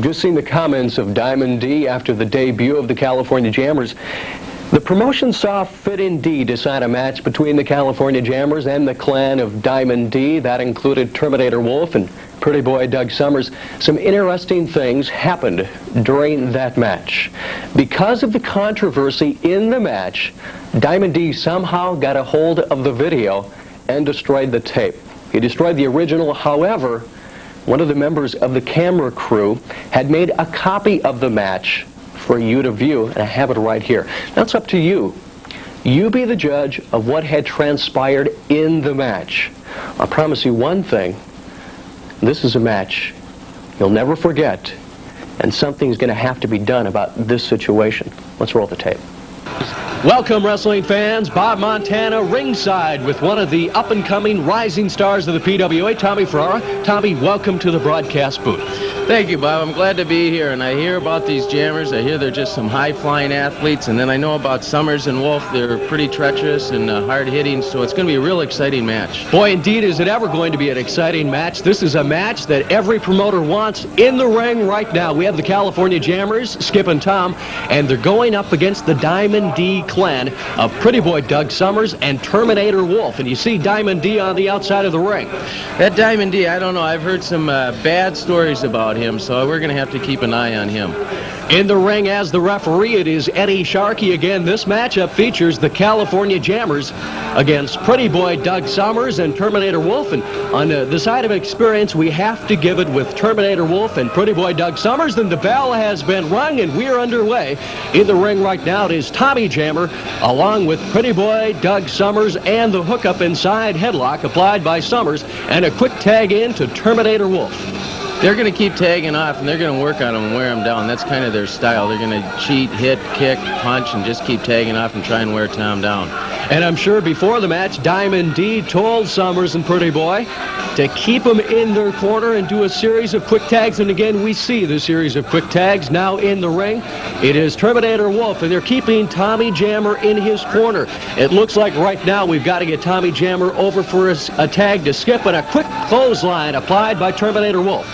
Just seen the comments of Diamond D after the debut of the California Jammers. The promotion saw fit indeed to sign a match between the California Jammers and the clan of Diamond D. That included Terminator Wolf and Pretty Boy Doug Summers. Some interesting things happened during that match. Because of the controversy in the match, Diamond D somehow got a hold of the video and destroyed the tape. He destroyed the original. However, one of the members of the camera crew had made a copy of the match for you to view, and I have it right here. Now it's up to you. You be the judge of what had transpired in the match. I promise you one thing. This is a match you'll never forget, and something's going to have to be done about this situation. Let's roll the tape. Welcome, wrestling fans. Bob Montana ringside with one of the up-and-coming rising stars of the PWA, Tommy Ferrara. Tommy, welcome to the broadcast booth. Thank you, Bob. I'm glad to be here, and I hear about these Jammers. I hear they're just some high-flying athletes, and then I know about Summers and Wolf. They're pretty treacherous and hard-hitting, so it's going to be a real exciting match. Boy, indeed, is it ever going to be an exciting match. This is a match that every promoter wants in the ring right now. We have the California Jammers, Skip and Tom, and they're going up against the Diamond D clan of Pretty Boy Doug Summers and Terminator Wolf. And you see Diamond D on the outside of the ring. That Diamond D, I don't know. I've heard some bad stories about him, so we're going to have to keep an eye on him. In the ring as the referee, it is Eddie Sharkey again. This matchup features the California Jammers against Pretty Boy Doug Summers and Terminator Wolf. And on the side of experience, we have to give it with Terminator Wolf and Pretty Boy Doug Summers. Then the bell has been rung and we're underway. In the ring right now, it is Tommy Jammer along with Pretty Boy Doug Summers, and the hookup inside headlock applied by Summers, and a quick tag in to Terminator Wolf. They're going to keep tagging off, and they're going to work on them and wear them down. That's kind of their style. They're going to cheat, hit, kick, punch, and just keep tagging off and try and wear Tom down. And I'm sure before the match, Diamond D told Summers and Pretty Boy to keep them in their corner and do a series of quick tags. And again, we see the series of quick tags now in the ring. It is Terminator Wolf, and they're keeping Tommy Jammer in his corner. It looks like right now we've got to get Tommy Jammer over for a tag to Skip, and a quick clothesline applied by Terminator Wolf.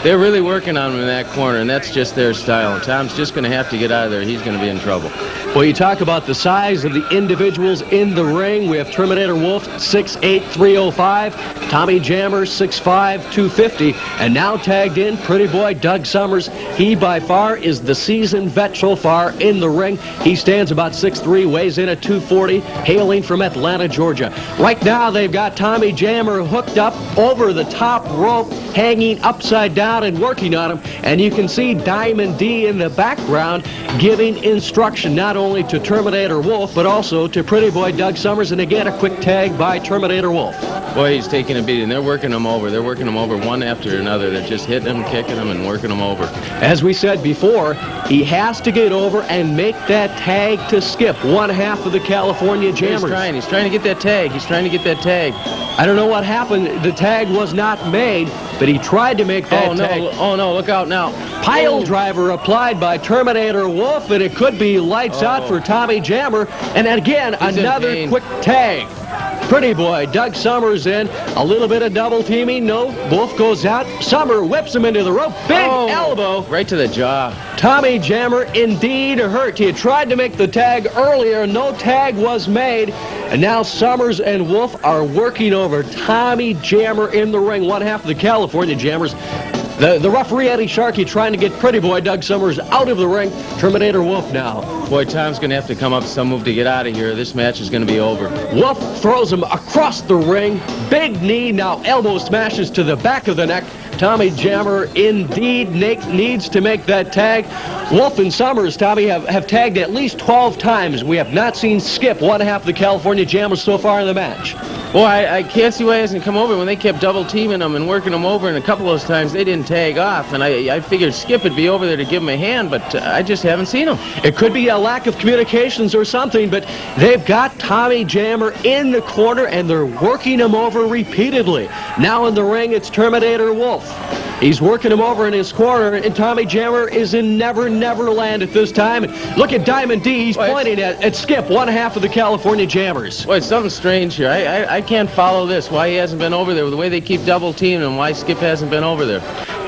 They're really working on him in that corner, and that's just their style. Tom's just going to have to get out of there. He's going to be in trouble. Well, you talk about the size of the individuals in the ring. We have Terminator Wolf, 6'8", 305. Tommy Jammer, 6'5", 250. And now tagged in, Pretty Boy Doug Summers. He, by far, is the seasoned vet so far in the ring. He stands about 6'3", weighs in at 240, hailing from Atlanta, Georgia. Right now, they've got Tommy Jammer hooked up over the top rope, hanging upside down and working on him. And you can see Diamond D in the background giving instruction not only to Terminator Wolf, but also to Pretty Boy Doug Summers. And again, a quick tag by Terminator Wolf. Boy, he's taking a beating. They're working him over. They're working him over one after another. They're just hitting him, kicking him, and working him over. As we said before, he has to get over and make that tag to Skip, one half of the California Jammers. He's trying to get that tag. He's trying to get that tag. I don't know what happened. The tag was not made, but he tried to make that tag. Oh, no, look out now. Pile driver applied by Terminator Wolf, and it could be lights out for Tommy Jammer. And again, another quick tag. Pretty Boy Doug Summers in. A little bit of double teaming. No, Wolf goes out. Summer whips him into the rope. Big elbow. Right to the jaw. Tommy Jammer indeed hurt. He had tried to make the tag earlier. No tag was made. And now Summers and Wolf are working over Tommy Jammer in the ring, one half of the California Jammers. The referee, Eddie Sharkey, trying to get Pretty Boy Doug Summers out of the ring. Terminator Wolf now. Boy, Tom's going to have to come up with some move to get out of here. This match is going to be over. Wolf throws him across the ring. Big knee, now elbow smashes to the back of the neck. Tommy Jammer indeed needs to make that tag. Wolf and Summers, Tommy, have tagged at least 12 times. We have not seen Skip, one half of the California Jammers, so far in the match. Boy, I can't see why he hasn't come over when they kept double teaming him and working him over, and a couple of those times they didn't tag off, and I figured Skip would be over there to give him a hand, but I just haven't seen him. It could be a lack of communications or something, but they've got Tommy Jammer in the corner, and they're working him over repeatedly. Now in the ring, it's Terminator Wolf. He's working him over in his corner, and Tommy Jammer is in Never Never Land at this time. Look at Diamond D. He's pointing at Skip, one half of the California Jammers. Boy, it's something strange here. I can't follow this, why he hasn't been over there, the way they keep double teaming and why Skip hasn't been over there.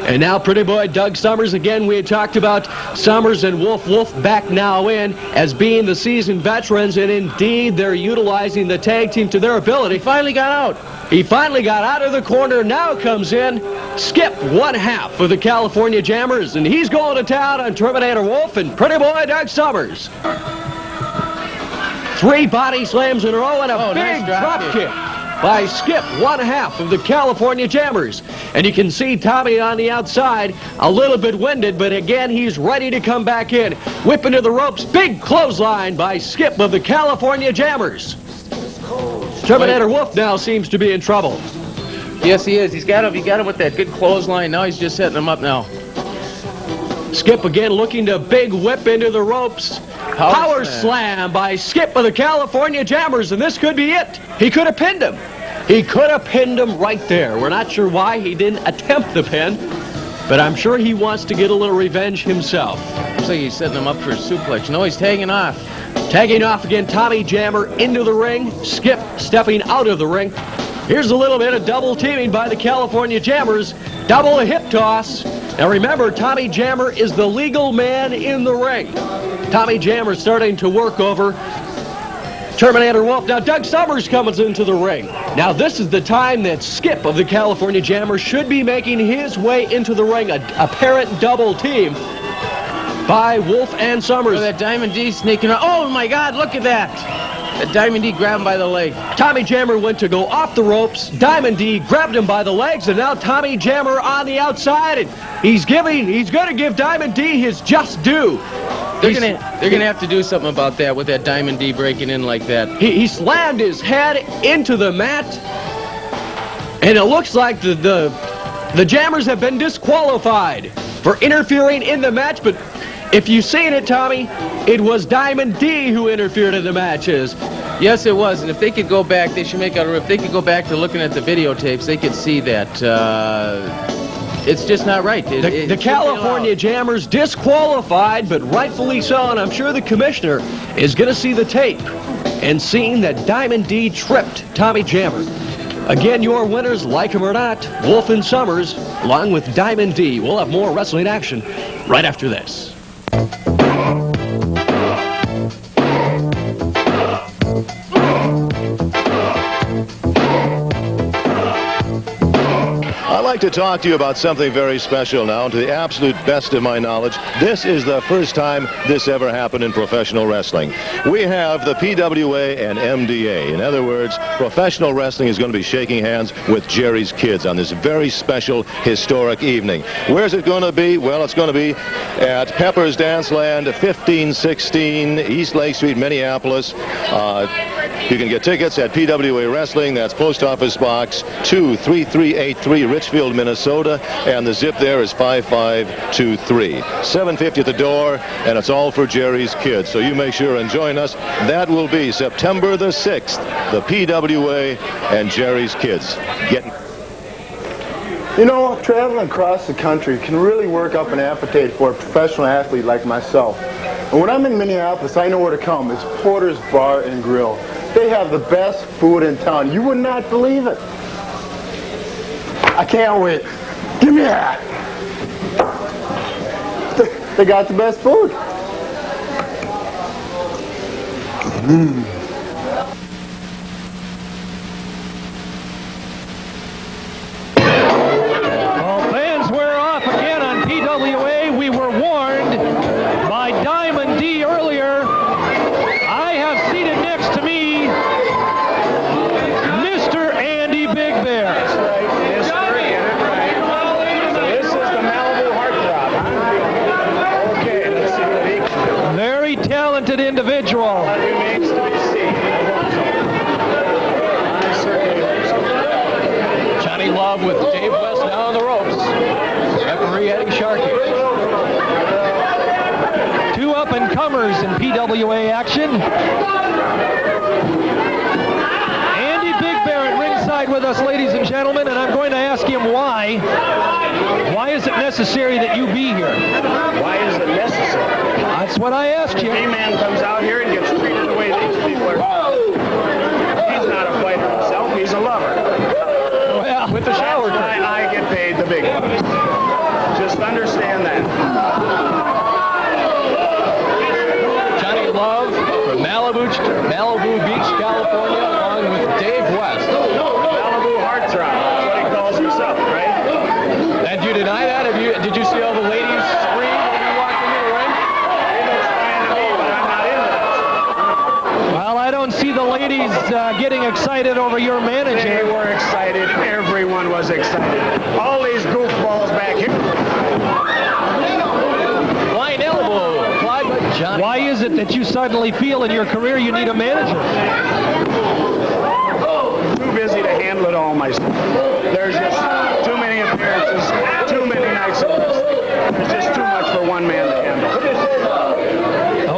And now Pretty Boy Doug Summers again. We had talked about Summers and Wolf. Wolf back now in as being the seasoned veterans, and indeed they're utilizing the tag team to their ability. He finally got out. He finally got out of the corner. Now comes in Skip, one half of the California Jammers, and he's going to town on Terminator Wolf and Pretty Boy Doug Summers. 3 body slams in a row and a big drop kick by Skip, one half of the California Jammers. And you can see Tommy on the outside, a little bit winded, but again, he's ready to come back in. Whip into the ropes, big clothesline by Skip of the California Jammers. Terminator Wolf now seems to be in trouble. Yes, he is. He got him with that good clothesline. Now he's just setting him up now. Skip again looking to big whip into the ropes. Power slam by Skip of the California Jammers, and this could be it. He could have pinned him. He could have pinned him right there. We're not sure why he didn't attempt the pin, but I'm sure he wants to get a little revenge himself. Looks like he's setting him up for a suplex. No, he's tagging off. Tagging off again, Tommy Jammer into the ring. Skip stepping out of the ring. Here's a little bit of double teaming by the California Jammers. Double hip toss. Now remember, Tommy Jammer is the legal man in the ring. Tommy Jammer starting to work over Terminator Wolf. Now Doug Summers comes into the ring. Now this is the time that Skip of the California Jammer should be making his way into the ring. A apparent double team by Wolf and Summers. Oh, that Diamond D sneaking around. Oh my God, look at that. That Diamond D grabbed him by the leg. Tommy Jammer went to go off the ropes. Diamond D grabbed him by the legs, and now Tommy Jammer on the outside, and he's going to give Diamond D his just due. They're gonna have to do something about that with that Diamond D breaking in like that. He slammed his head into the mat, and it looks like the Jammers have been disqualified for interfering in the match, but if you've seen it, Tommy, it was Diamond D who interfered in the matches. Yes, it was, and if they could go back, they should make out. If they could go back to looking at the videotapes, they could see that it's just not right. The California Jammers disqualified, but rightfully so, and I'm sure the commissioner is going to see the tape and seeing that Diamond D tripped Tommy Jammer. Again, your winners, like him or not, Wolf and Summers, along with Diamond D. We'll have more wrestling action right after this. I'd like to talk to you about something very special now. To the absolute best of my knowledge, this is the first time this ever happened in professional wrestling. We have the PWA and MDA. In other words, professional wrestling is going to be shaking hands with Jerry's Kids on this very special, historic evening. Where's it going to be? Well, it's going to be at Pepper's Dance Land, 1516 East Lake Street, Minneapolis. You can get tickets at PWA Wrestling. That's Post Office Box 23383, Richfield, Minnesota, and the zip there is 5523. $7.50 at the door, and it's all for Jerry's Kids. So you make sure and join us. That will be September the 6th, the PWA and Jerry's Kids. You know, traveling across the country can really work up an appetite for a professional athlete like myself. And when I'm in Minneapolis, I know where to come. It's Porter's Bar and Grill. They have the best food in town. You would not believe it. I can't wait. Give me that. They got the best food. Well, fans were off again on PWA. We were warned by Diamond D earlier. I have seated next to me Mr. Andy Big Bear. That's right, Mr. Get it right. So this is the Malibu Heartthrob. Okay, let's see what he can do. Very talented individual. Remains to be seen. I certainly hope so. Johnny Love with Dave West now on the ropes. Referee Eddie Sharkey. Two up-and-comers in PWA action. Andy Big Bear at ringside with us, ladies and gentlemen, and I'm going to ask him why. Why is it necessary that you be here? Why is it necessary? That's what I asked you. A man comes out here and gets treated the way these people are. He's not a fighter himself, he's a lover. Well, with the shower That's why curtain. I get paid the big bucks. Malibu Beach, California, along with Dave West. Malibu heartthrob. That's what he calls himself, right? And you deny that? Did you see all the ladies scream when you walked into the ring? They don't stand to me, but I'm not into that. Well, I don't see the ladies getting excited over your They manager. were excited. Everyone was excited. All these goofballs back here. Flying elbow applied by Johnny. Why is it that you suddenly feel in your career you need a manager? Too busy to handle it all myself. There's just too many appearances, too many nights of wrestling. There's just too much for one man to handle.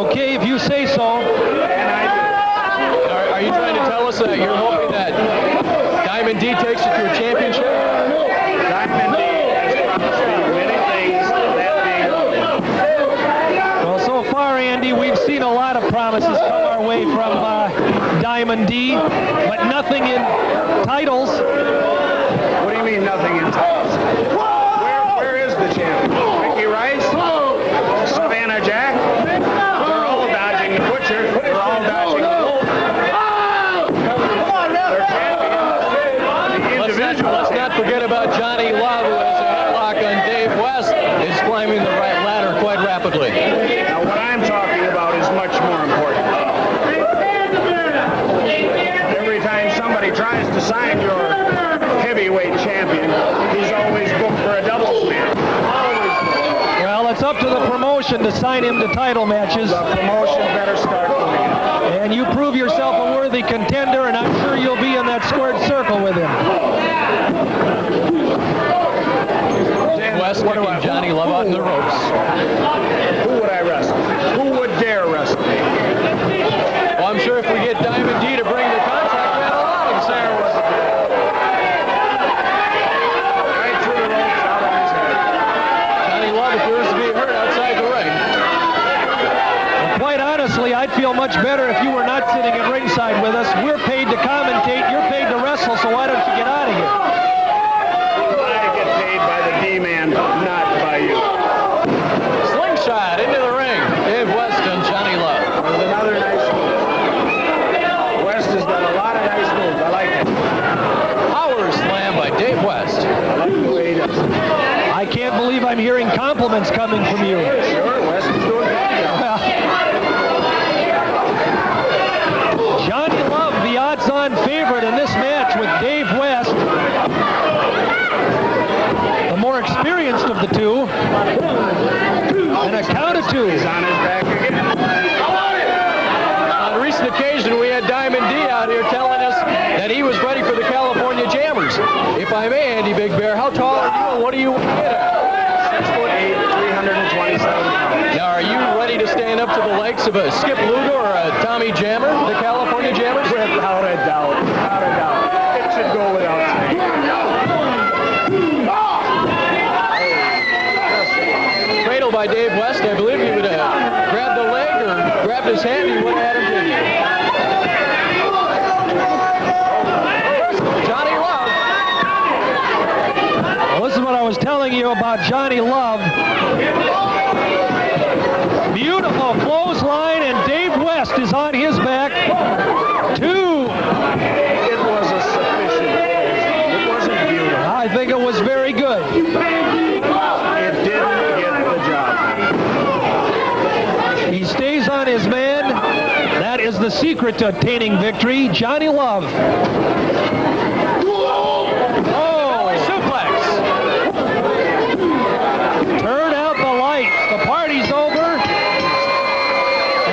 Okay, if you say so. And I Are you trying to tell us that you're hoping that Diamond D takes you to a championship? Diamond D has promised me many things, that being Well, so far, Andy, we've seen a lot of promises come our way from Diamond D, but nothing in titles. What do you mean nothing in titles? Where is the champion? Mickey Rice? Savannah Jack? They're all dodging the butcher. They're all dodging the wolf. They're champions. Let's not forget about Johnny Love, who has a headlock on Dave West, is climbing the right ladder quite rapidly. Now, what I'm talking about is much more important. Every time somebody tries to sign your heavyweight champion, he's always booked for a doubles match. Always booked. Well, it's up to the promotion to sign him to title matches. The promotion better start for me. And you prove yourself a worthy contender, and I'm sure you'll be in that squared circle with him. West kicking Johnny Love out in the ropes. Who would I wrestle? Who would dare wrestle me? Well, I'm sure if we get Diamond D to bring the contact man along, Sarah was Right through the ropes, out of his head. Johnny Love appears to be hurt outside the ring. And quite honestly, I'd feel much better if you were not sitting at ringside with us. We're paid to commentate, you're paid to wrestle, so why don't you get out of here? I get paid by the D-man, not by you. Slingshot into the ring. Dave West and Johnny Love. There's another nice move. West has done a lot of nice moves. I like it. Power slam by Dave West. I like the way he does it. I can't believe I'm hearing compliments coming from you. Sure, West is doing a good job. Johnny Love, the odds-on favorite in this match with Dave West. The more experienced of the two. And a count of two. He's on his back again. On a recent occasion, we had Diamond D out here telling us that he was ready for the California Jammers. If I may, Andy Big Bear, how tall are you and what do you get at? 6'8", 327 pounds. Now, are you ready to stand up to the likes of a Skip Luger or a Tommy Jammer, the California Jammers? Without a doubt. Without a doubt. It should go without saying. Cradle by Dave West. I believe he would have grabbed the leg or grabbed his hand. He would have had him pinned. Johnny Love. Well, this is what I was telling you about Johnny Love. Beautiful clothesline, and Dave West is on his back. Two. It was a sufficient. It wasn't beautiful. I think it was very good. It didn't get the job. He stays on his man. That is the secret to obtaining victory. Johnny Love. Oh, suplex. Turn out the lights. The party's over.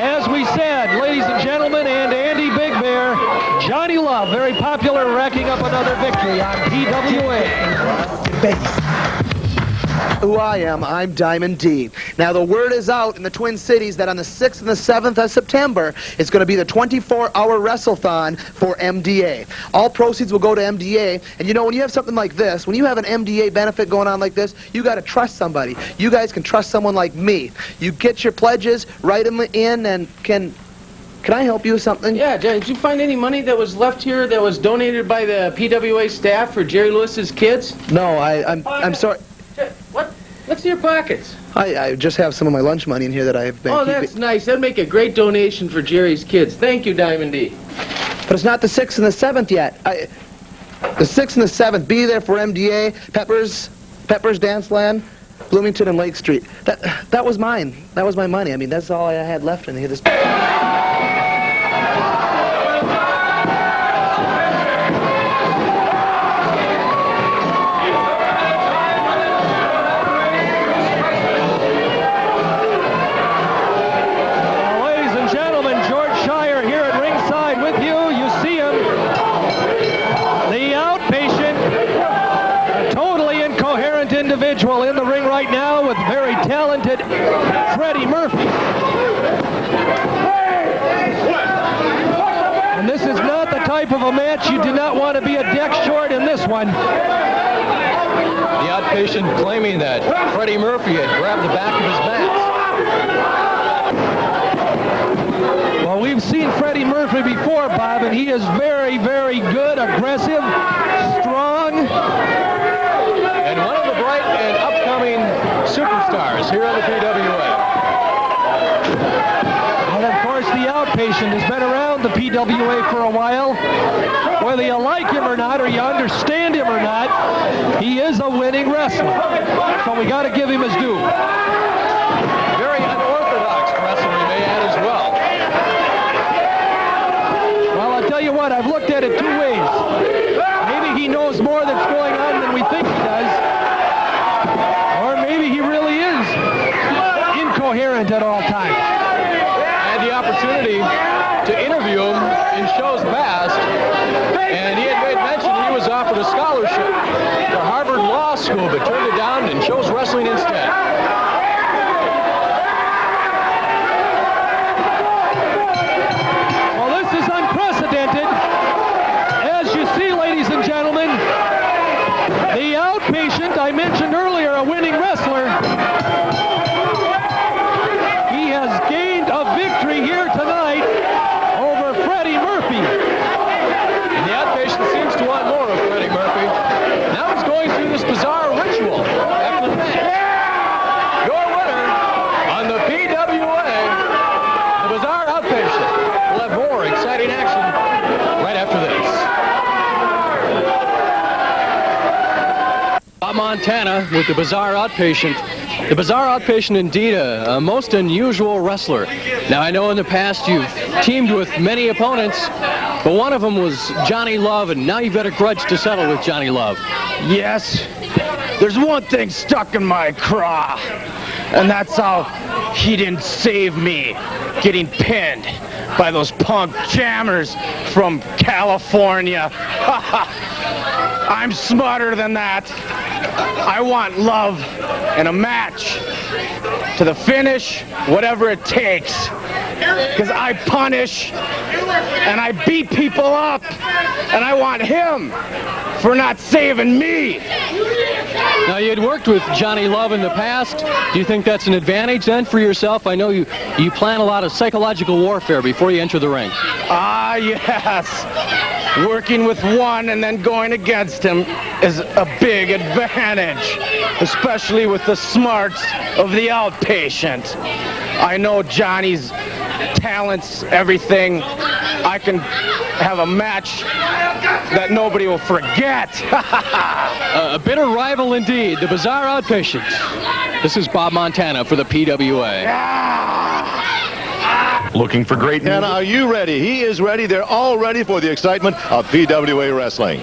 As we said, ladies and gentlemen, and Andy Big Bear, Johnny Love, very popular, racking up another victory on PWA. Who I am, I'm Diamond D. Now the word is out in the Twin Cities that on the 6th and the 7th of September, it's going to be the 24-hour wrestle-thon for MDA. All proceeds will go to MDA, and you know, when you have something like this, when you have an MDA benefit going on like this, you got to trust somebody. You guys can trust someone like me. You get your pledges, write them in, and can I help you with something? Yeah, did you find any money that was left here that was donated by the PWA staff for Jerry Lewis's kids? No, I'm sorry. What? Let's see your pockets. I just have some of my lunch money in here that I've been Oh, keeping. that's nice. That'd make a great donation for Jerry's kids. Thank you, Diamond D. But it's not the 6th and the 7th yet. The 6th and the 7th, be there for MDA, Peppers Dance Land, Bloomington and Lake Street. That was mine. That was my money. I mean, that's all I had left in here. This. Individual in the ring right now with very talented Freddie Murphy. And this is not the type of a match you do not want to be a deck short in this one. The Outpatient claiming that Freddie Murphy had grabbed the back of his mat. Well, we've seen Freddie Murphy before, Bob, and he is very, very good, aggressive, strong. And one of the bright and upcoming superstars here on the PWA. And of course, the Outpatient has been around the PWA for a while. Whether you like him or not, or you understand him or not, he is a winning wrestler. So we got to give him his due. Very unorthodox wrestler, he may add as well. Well, I'll tell you what, I've looked at it two ways. Maybe he knows more that's going on than we think he does. Or maybe he really is incoherent at all times. I had the opportunity to interview him in shows past, and he had made mention he was offered a scholarship to Harvard Law School, but turned it down and chose wrestling instead. Well, this is unprecedented. As you see, ladies and gentlemen, the Outpatient, I mentioned earlier, a winning wrestler. He has gained a victory here tonight over Freddie Murphy. And the Outpatient seems to want more of Freddie Murphy. Now he's going through this bizarre ritual after the match. Your winner on the PWA, the Bizarre Outpatient. We'll have more exciting action right after this. Bob Montana with the Bizarre Outpatient. The Bizarre Outpatient, indeed, a most unusual wrestler. Now, I know in the past you've teamed with many opponents, but one of them was Johnny Love, and now you've got a grudge to settle with Johnny Love. Yes, there's one thing stuck in my craw, and that's how he didn't save me getting pinned by those punk jammers from California. I'm smarter than that. I want love and a match to the finish, whatever it takes. Because I punish and I beat people up, and I want him for not saving me. Now, you had worked with Johnny Love in the past. Do you think that's an advantage then for yourself? I know you plan a lot of psychological warfare before you enter the ring. Ah, yes. Working with one and then going against him is a big advantage, especially with the smarts of the Outpatient. I know Johnny's talents, everything. I can have a match that nobody will forget. A bitter rival indeed, the Bizarre Outpatient. This is Bob Montana for the PWA. Looking for great music? And are you ready? He is ready. They're all ready for the excitement of PWA Wrestling.